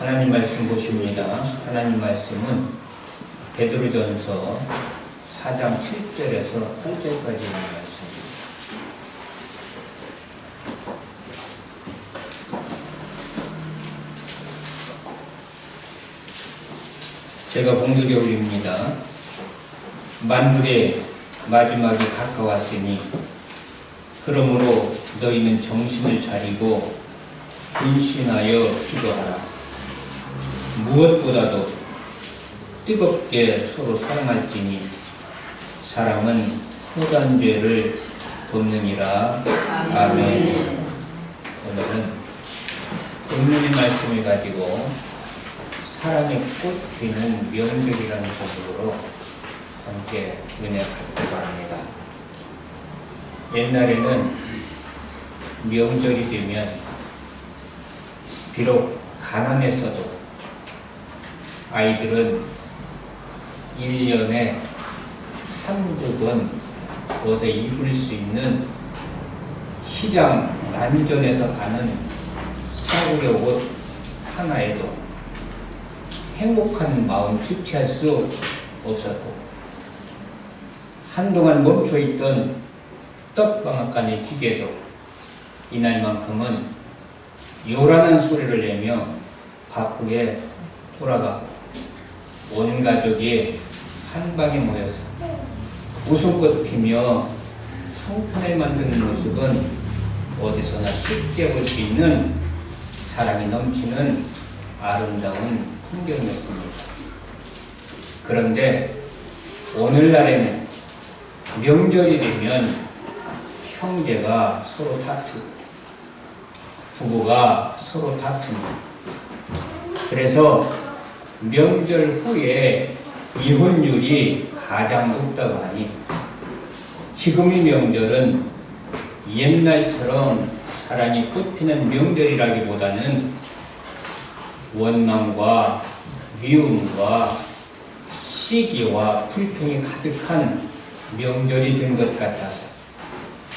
하나님 말씀 보십니다. 하나님 말씀은 베드로전서 4장 7절에서 8절까지 있는 말씀입니다. 제가 봉독해 올립니다. 만물의 마지막이 가까웠으니 그러므로 너희는 정신을 차리고 근신하여 기도하라. 무엇보다도 뜨겁게 서로 사랑할지니 사랑은 흑한 죄를 돕느니라. 아멘. 오늘은 본문의 말씀을 가지고 사랑의 꽃 피는 명절이라는 제목으로 함께 은혜 받기 바랍니다. 옛날에는 명절이 되면 비록 가난했어도 아이들은 1년에 한두 번 얻어 입을 수 있는 시장 난전에서 파는 싸구려 옷 하나에도 행복한 마음 주체할 수 없었고, 한동안 멈춰있던 떡방앗간의 기계도 이날만큼은 요란한 소리를 내며 바쁘게 돌아가고 온 가족이 한 방에 모여서 웃음꽃 피며 송편을 만드는 모습은 어디서나 쉽게 볼 수 있는 사랑이 넘치는 아름다운 풍경이었습니다. 그런데 오늘날에는 명절이 되면 형제가 서로 다투고 부부가 서로 다툽니다. 그래서 명절 후에 이혼율이 가장 높다고 하니 지금의 명절은 옛날처럼 사랑이 꽃피는 명절이라기보다는 원망과 미움과 시기와 불평이 가득한 명절이 된 것 같아서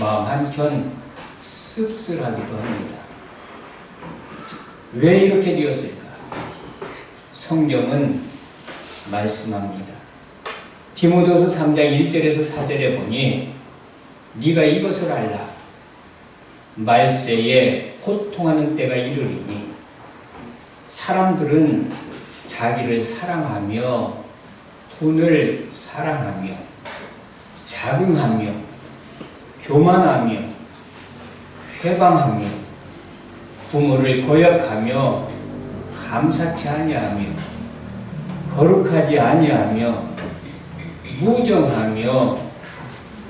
마음 한켠 씁쓸하기도 합니다. 왜 이렇게 되었을까? 성경은 말씀합니다. 디모데후서 3장 1절에서 4절에 보니 네가 이것을 알라. 말세에 고통하는 때가 이르리니 사람들은 자기를 사랑하며 돈을 사랑하며 자긍하며 교만하며 회방하며 부모를 거역하며 감사치 아니하며 거룩하지 아니하며 무정하며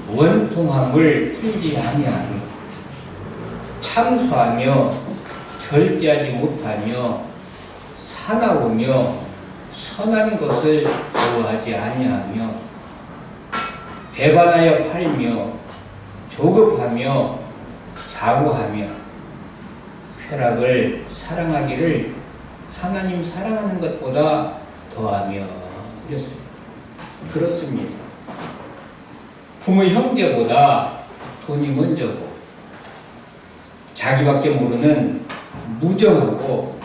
원통함을 풀지 아니하며 참소하며 절제하지 못하며 사나우며 선한 것을 좋아하지 아니하며 배반하여 팔며 조급하며 자고하며 쾌락을 사랑하기를 하나님 사랑하는 것보다 더하며 이랬습니다. 그렇습니다. 부모 형제보다 돈이 먼저고 자기밖에 모르는 무정하고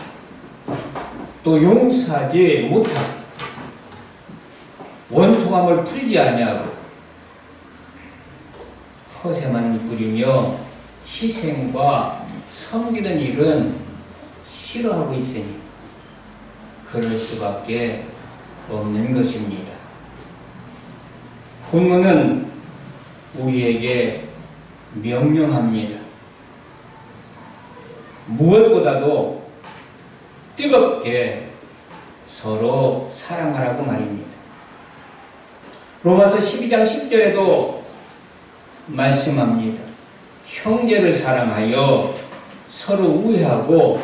또 용서하지 못하고 원통함을 풀지 아니하고 허세만 부리며 희생과 섬기는 일은 싫어하고 있으니 그럴 수밖에 없는 것입니다. 본문은 우리에게 명령합니다. 무엇보다도 뜨겁게 서로 사랑하라고 말입니다. 로마서 12장 10절에도 말씀합니다. 형제를 사랑하여 서로 우애하고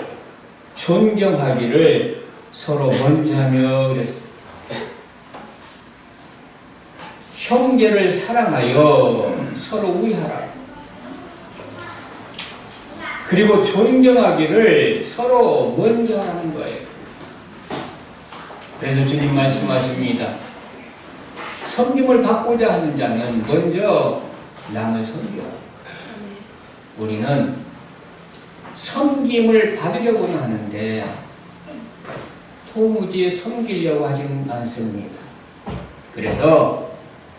존경하기를 서로 먼저 하며 그랬습니다. 형제를 사랑하여 서로 우애하라. 그리고 존경하기를 서로 먼저 하는 거예요. 그래서 주님 말씀하십니다. 섬김을 받고자 하는 자는 먼저 남을 섬겨. 우리는 섬김을 받으려고는 하는데 도무지 섬기려고 하지는 않습니다. 그래서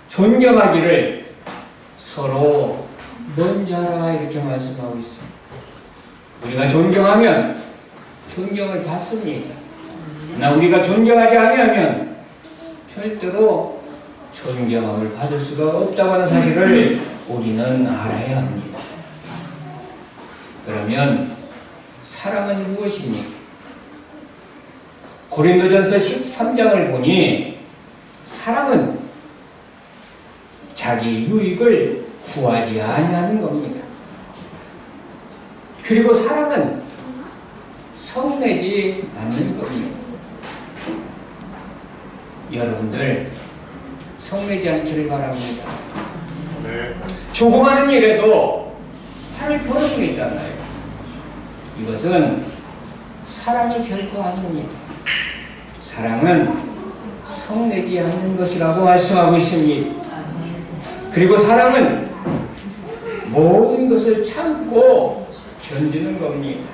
존경하기를 서로 먼저 하라 이렇게 말씀하고 있습니다. 우리가 존경하면 존경을 받습니다. 그러나 우리가 존경하지 않으면 절대로 존경함을 받을 수가 없다고 하는 사실을 우리는 알아야 합니다. 그러면 사랑은 무엇입니까? 고린도전서 13장을 보니 사랑은 자기 유익을 구하지 아니하는 겁니다. 그리고 사랑은 성내지 않는 겁니다. 여러분들 성내지 않기를 바랍니다. 네. 조그마한 일에도 화를 벌어내잖아요. 이것은 사랑이 결코 아닙니다. 사랑은 성내지 않는 것이라고 말씀하고 있습니다. 그리고 사랑은 모든 것을 참고 견디는 겁니다.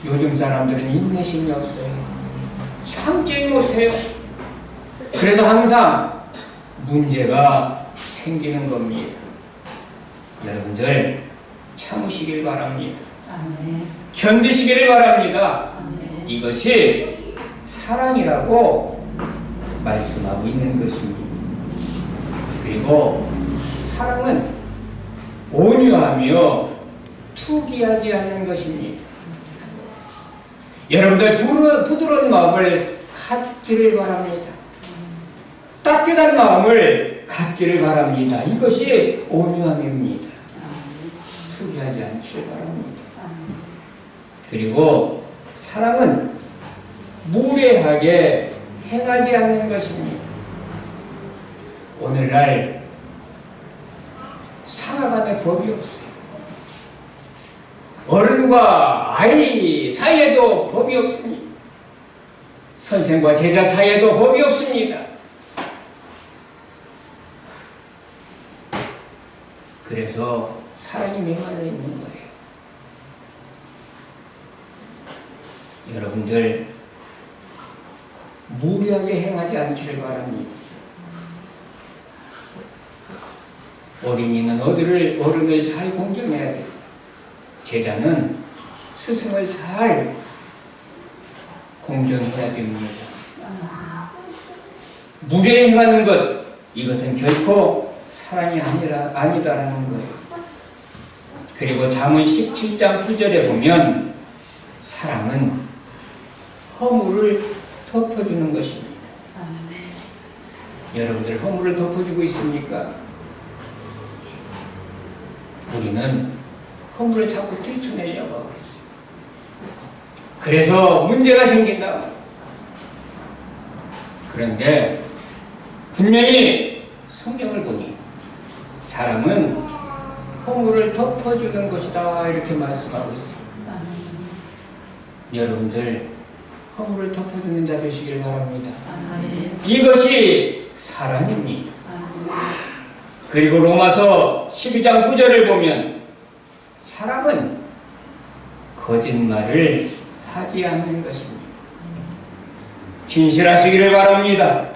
요즘 사람들은 인내심이 없어요. 참지 못해요. 그래서 항상 문제가 생기는 겁니다. 여러분들 참으시길 바랍니다. 견디시길 바랍니다. 이것이 사랑이라고 말씀하고 있는 것입니다. 그리고 사랑은 온유하며 투기하지 않는 것입니다. 여러분들 부드러운 마음을 갖기를 바랍니다. 따뜻한 마음을 갖기를 바랍니다. 이것이 온유함입니다. 투기하지 않기를 바랍니다. 그리고 사랑은 무례하게 행하지 않는 것입니다. 오늘날 상하간에 법이 없어요. 어른과 아이 사이에도 법이 없습니다. 선생과 제자 사이에도 법이 없습니다. 그래서 사랑이 메말라 있는 거예요. 여러분들 무리하게 행하지 않기를 바랍니다. 어린이는 어른을 잘 공경해야 돼요. 제자는 스승을 잘 공경해야 됩니다. 무리에 행하는 것, 이것은 결코 사랑이 아니다라는 거예요. 그리고 잠언 17장 9절에 보면 사랑은 허물을 덮어주는 것입니다. 여러분들 허물을 덮어주고 있습니까? 우리는 허물을 자꾸 들춰내려고 하고 있어요. 그래서 문제가 생긴다. 그런데 분명히 성경을 보니 사랑은 허물을 덮어주는 것이다 이렇게 말씀하고 있어요. 여러분들 허물을 덮어주는 자 되시길 바랍니다. 이것이 사랑입니다. 그리고 로마서 12장 9절을 보면 사랑은 거짓말을 하지 않는 것입니다. 진실하시기를 바랍니다.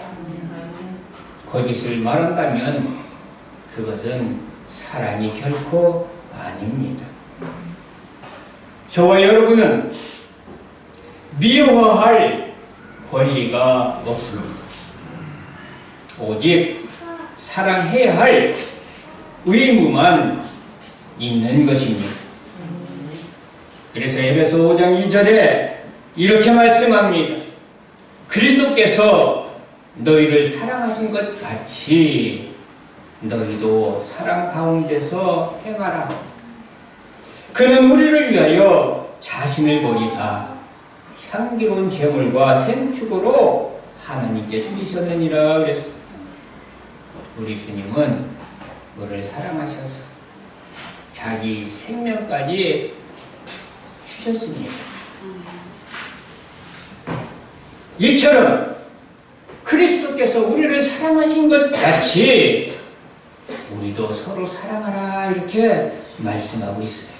거짓을 말한다면 그것은 사랑이 결코 아닙니다. 저와 여러분은 미워할 권리가 없습니다. 오직 사랑해야 할 의무만 있는 것입니다. 그래서 에베소 5장 2절에 이렇게 말씀합니다. 그리스도께서 너희를 사랑하신 것 같이 너희도 사랑 가운데서 행하라. 그는 우리를 위하여 자신을 버리사 향기로운 제물과 생축으로 하나님께 드리셨느니라 그랬습니다. 우리 주님은 우리를 사랑하셔서 자기 생명까지 주셨습니다. 이처럼 그리스도께서 우리를 사랑하신 것 같이 우리도 서로 사랑하라 이렇게 말씀하고 있어요.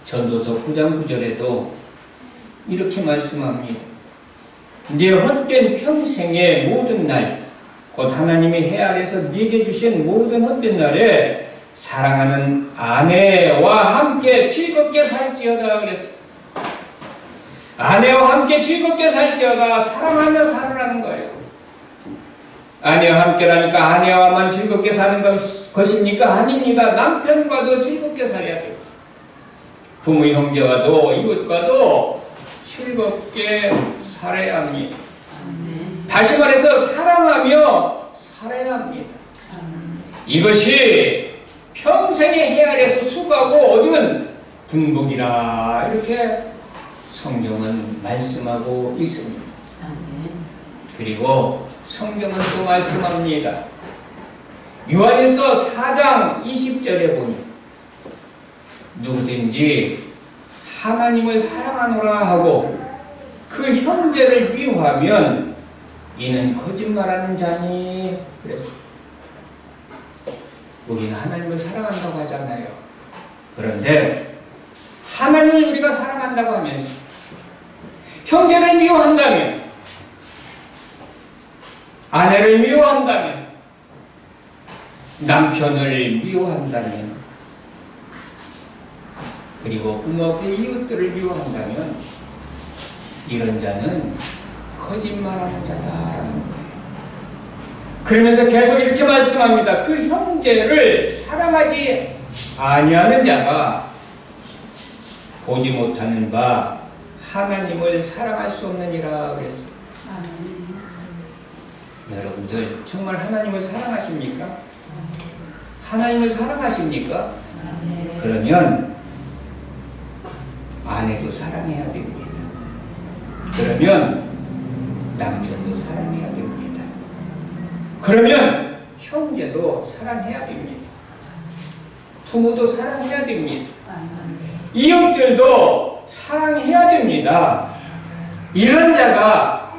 전도서 9장 9절에도 이렇게 말씀합니다. 네 헛된 평생의 모든 날, 곧 하나님이 해 아래서 네게 주신 모든 헛된 날에 사랑하는 아내와 함께 즐겁게 살지어다 그랬어요. 아내와 함께 즐겁게 살지어다. 사랑하며 살아라는 거예요. 아내와 함께라니까 아내와만 즐겁게 사는 것입니까? 아닙니다. 남편과도 즐겁게 살아야 돼요. 부모 형제와도 이웃과도 즐겁게 살아야 합니다. 다시 말해서 사랑하며 살아야 합니다. 이것이 평생의 해 아래서 수고하고 얻은 분복이라 이렇게 성경은 말씀하고 있습니다. 그리고 성경은 또 말씀합니다. 요한일서 4장 20절에 보니 누구든지 하나님을 사랑하노라 하고 그 형제를 미워하면 이는 거짓말하는 자니 그랬습니다. 우리는 하나님을 사랑한다고 하잖아요. 그런데 하나님을 우리가 사랑한다고 하면서 형제를 미워한다면, 아내를 미워한다면, 남편을 미워한다면, 그리고 부모 그 이웃들을 미워한다면 이런 자는 거짓말하는 자다라는 거예요. 그러면서 계속 이렇게 말씀합니다. 그 형제를 사랑하지 아니하는 자가 보지 못하는 바 하나님을 사랑할 수 없느니라 그랬어요. 여러분들 정말 하나님을 사랑하십니까? 하나님을 사랑하십니까? 그러면 아내도 사랑해야 됩니다. 그러면 남편도 사랑해야 됩니다. 그러면 형제도 사랑해야 됩니다. 부모도 사랑해야 됩니다. 이웃들도 사랑해야 됩니다. 이런 자가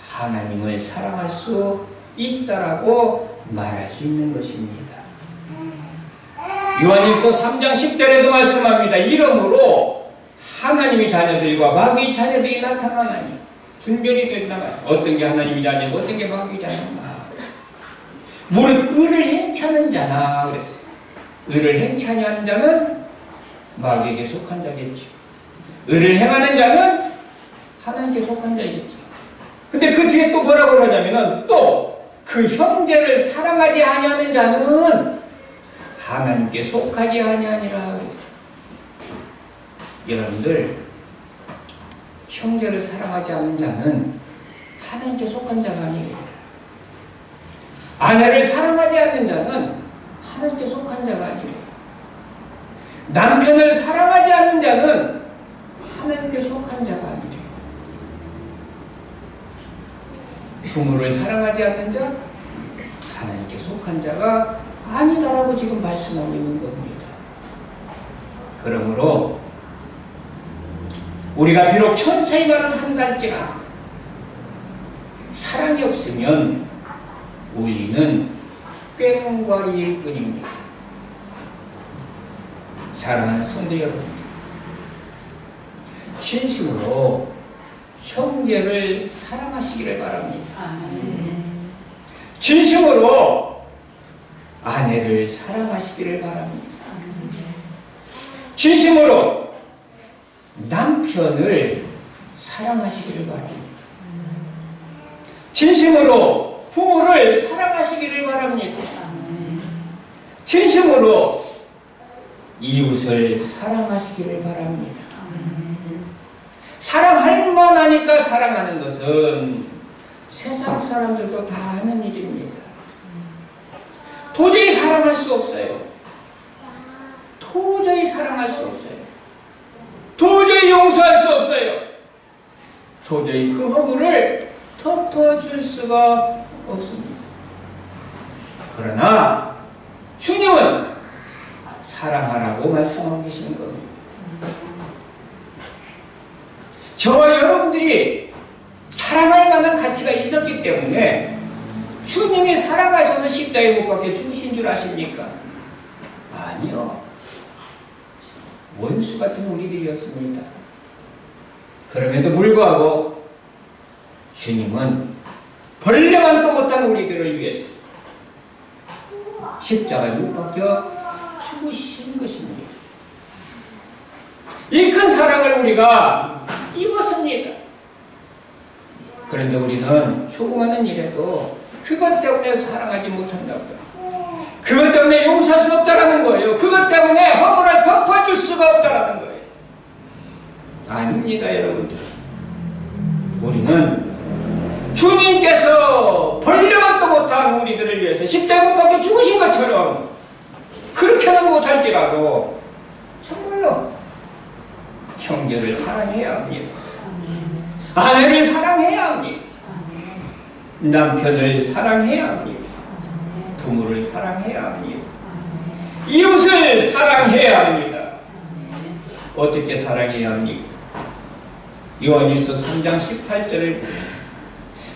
하나님을 사랑할 수 있다라고 말할 수 있는 것입니다. 요한일서 3장 10절에도 말씀합니다. 이러므로 하나님의 자녀들과 마귀의 자녀들이 나타나나니 분별이 된다. 어떤 게 하나님의 자녀고 어떤 게 마귀의 자녀인가. 무릇 의를 행차하는 자나 그랬어요. 의를 행차하지 않는 자는 마귀에게 속한 자겠죠. 의를 행하는 자는 하나님께 속한 자겠죠. 근데 그 뒤에 또 뭐라고 하냐면은 또 그 형제를 사랑하지 아니하는 자는 하나님께 속하지 아니하니라 그랬어요. 여러분들 형제를 사랑하지 않는 자는 하나님께 속한 자가 아니에요. 아내를 사랑하지 않는 자는 하나님께 속한 자가 아니에요. 남편을 사랑하지 않는 자는 하나님께 속한 자가 아니에요. 부모를 사랑하지 않는 자, 하나님께 속한 자가 아니다라고 지금 말씀하고 있는 겁니다. 그러므로 우리가 비록 천사의 말을 한달지라 사랑이 없으면 우리는 꾀노가리일 뿐입니다. 사랑하는 성도 여러분, 진심으로 형제를 사랑하시기를 바랍니다. 진심으로 아내를 사랑하시기를 바랍니다. 진심으로 남편을 사랑하시기를 바랍니다. 진심으로 부모를 사랑하시기를 바랍니다. 진심으로 이웃을 사랑하시기를 바랍니다. 사랑할 만하니까 사랑하는 것은 세상 사람들도 다 하는 일입니다. 도저히 사랑할 수 없어요. 도저히 사랑할 수 없어요. 도저히 용서할 수 없어요. 도저히 그 허물을 덮어줄 수가 없습니다. 그러나 주님은 사랑하라고 말씀하고 계시는 겁니다. 저와 여러분들이 사랑할 만한 가치가 있었기 때문에 주님이 사랑하셔서 십자가에 못 박혀 죽으신 줄 아십니까? 아니요. 원수 같은 우리들이었습니다. 그럼에도 불구하고 주님은 벌레만도 못한 우리들을 위해서 십자가에 못 박혀 죽으신 것입니다. 이 큰 사랑을 우리가 입었습니다. 그런데 우리는 조그마한 일에도 그것 때문에 사랑하지 못한다고요. 그것 때문에 용서할 수 없다라는 거예요. 그것 때문에 허물을 덮어줄 수가 없다라는 거예요. 아닙니다, 여러분들. 우리는 주님께서 벌레만도 못한 우리들을 위해서 십자가에 못 박혀 죽으신 것처럼 그렇게는 못할지라도 정말로 형제를 사랑해야 합니다. 아내를 사랑해야 합니다. 남편을 사랑해야 합니다. 부모를 사랑해야 합니다. 이웃을 사랑해야 합니다. 어떻게 사랑해야 합니까? 요한일서 3장 18절을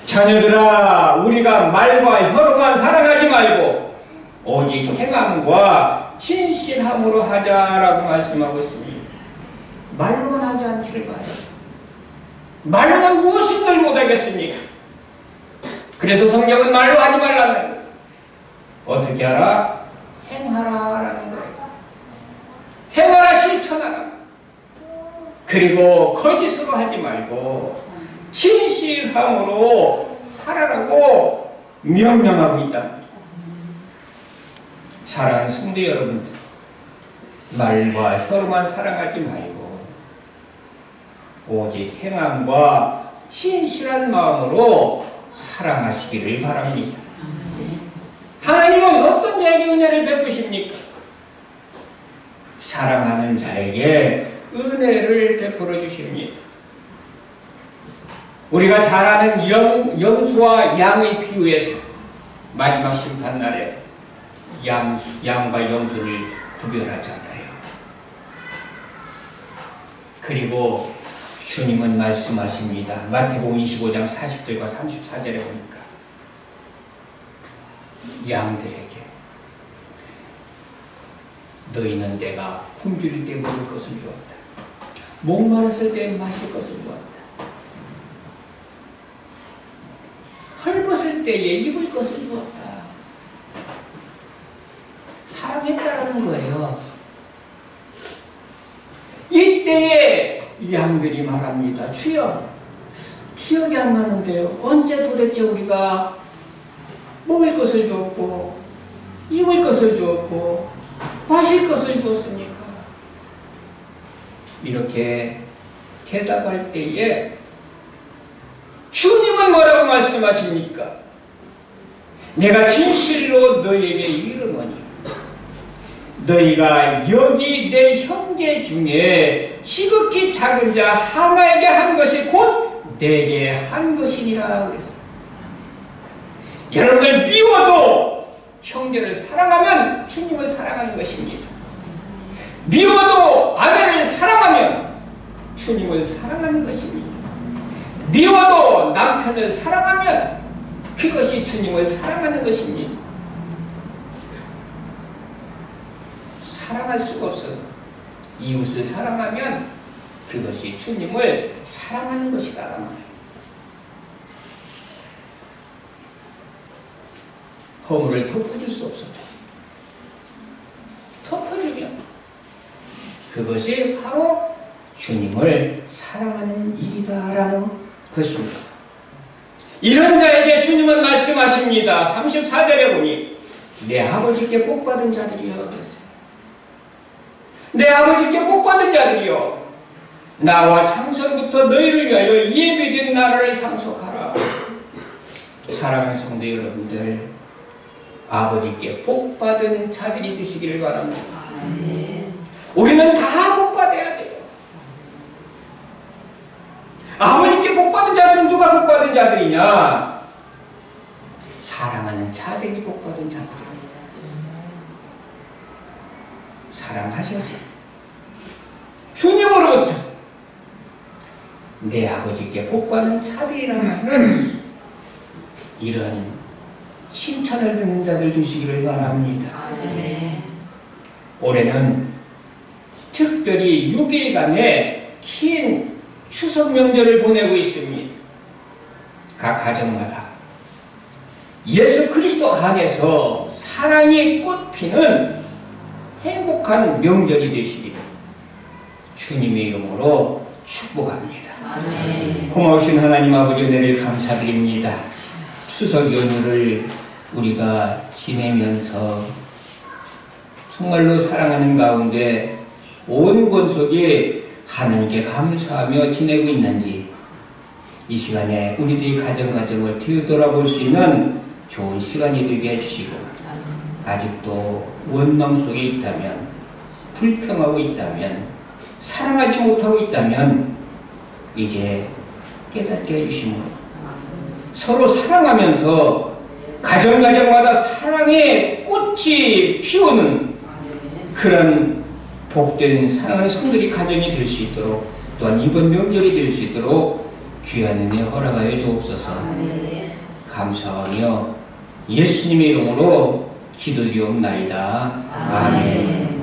자녀들아 우리가 말과 혀로만 사랑하지 말고 오직 행함과 진실함으로 하자라고 말씀하고 있습니다. 말로만 하지 않기를 바라요. 말로만 무엇인들 못하겠습니까? 그래서 성경은 말로 하지 말라는 거예요. 어떻게 하라? 행하라라는 거예요. 행하라, 실천하라. 그리고 거짓으로 하지 말고 진실함으로 하라라고 명령하고 있다. 사랑하는 성도 여러분들, 말과 혀로만 사랑하지 말고 오직 행함과 진실한 마음으로 사랑하시기를 바랍니다. 하나님은 어떤 자에게 은혜를 베푸십니까? 사랑하는 자에게 은혜를 베풀어 주십니다. 우리가 잘 아는 염소와 양의 비유에서 마지막 심판날에 양과 염소를 구별하잖아요. 그리고 주님은 말씀하십니다. 마태복음 25장 40절과 34절에 보니까 양들에게 너희는 내가 굶주릴 때 먹을 것을 주었다. 목마랐을 때 마실 것을 주었다. 헐벗을 때에 입을 것을 주었다. 사랑했다라는 거예요. 이때에 양들이 말합니다. 주여, 기억이 안 나는데요. 언제 도대체 우리가 먹을 것을 주었고 입을 것을 주었고 마실 것을 주었습니까? 이렇게 대답할 때에 주님은 뭐라고 말씀하십니까? 내가 진실로 너희에게 이르노니 너희가 여기 내 형제 중에 지극히 작은 자 하나에게 한 것이 곧 내게 한 것이니라 그랬어요. 여러분들 미워도 형제를 사랑하면 주님을 사랑하는 것입니다. 미워도 아내를 사랑하면 주님을 사랑하는 것입니다. 미워도 남편을 사랑하면 그것이 주님을 사랑하는 것입니다. 사랑할 수가 없어. 이웃을 사랑하면 그것이 주님을 사랑하는 것이다. 허물을 덮어줄 수 없어. 덮어주면 그것이 바로 주님을 사랑하는 일이다라는 것입니다. 이런 자에게 주님은 말씀하십니다. 34절에 보니 내 아버지께 복받은 자들이여 그랬어요. 내 아버지께 복받은 자들이여 나와 창설부터 너희를 위하여 예비된 나라를 상속하라. 사랑하는 성도 여러분들, 아버지께 복받은 자들이 되시기를 바랍니다. 우리는 다 복받아야 돼요. 아버지께 복받은 자들은 누가 복받은 자들이냐? 사랑하는 자들이 복받은 자들이에요. 사랑하셔서 주님으로부터 내 아버지께 복받은 자들이라는 이런 칭찬을 듣는 자들 되시기를 바랍니다. 올해는 특별히 6일간의 긴 추석 명절을 보내고 있습니다. 각 가정마다 예수 그리스도 안에서 사랑이 꽃피는 행복한 명절이 되시기를 주님의 이름으로 축복합니다. 아멘. 고마우신 하나님 아버지 은혜를 감사드립니다. 추석 연휴를 우리가 지내면서 정말로 사랑하는 가운데 온 권속이 하나님께 감사하며 지내고 있는지 이 시간에 우리들이 가정을 뒤돌아볼 수 있는 좋은 시간이 되게 해주시고, 아직도 원망 속에 있다면, 불평하고 있다면, 사랑하지 못하고 있다면 이제 깨닫게 해주시므로 서로 사랑하면서 가정마다 사랑의 꽃이 피우는 그런 복된 사랑하는 성들이 가정이 될 수 있도록, 또한 이번 명절이 될 수 있도록 귀한 은혜 허락하여 주옵소서. 감사하며 예수님의 이름으로 기도드리옵나이다. 아멘.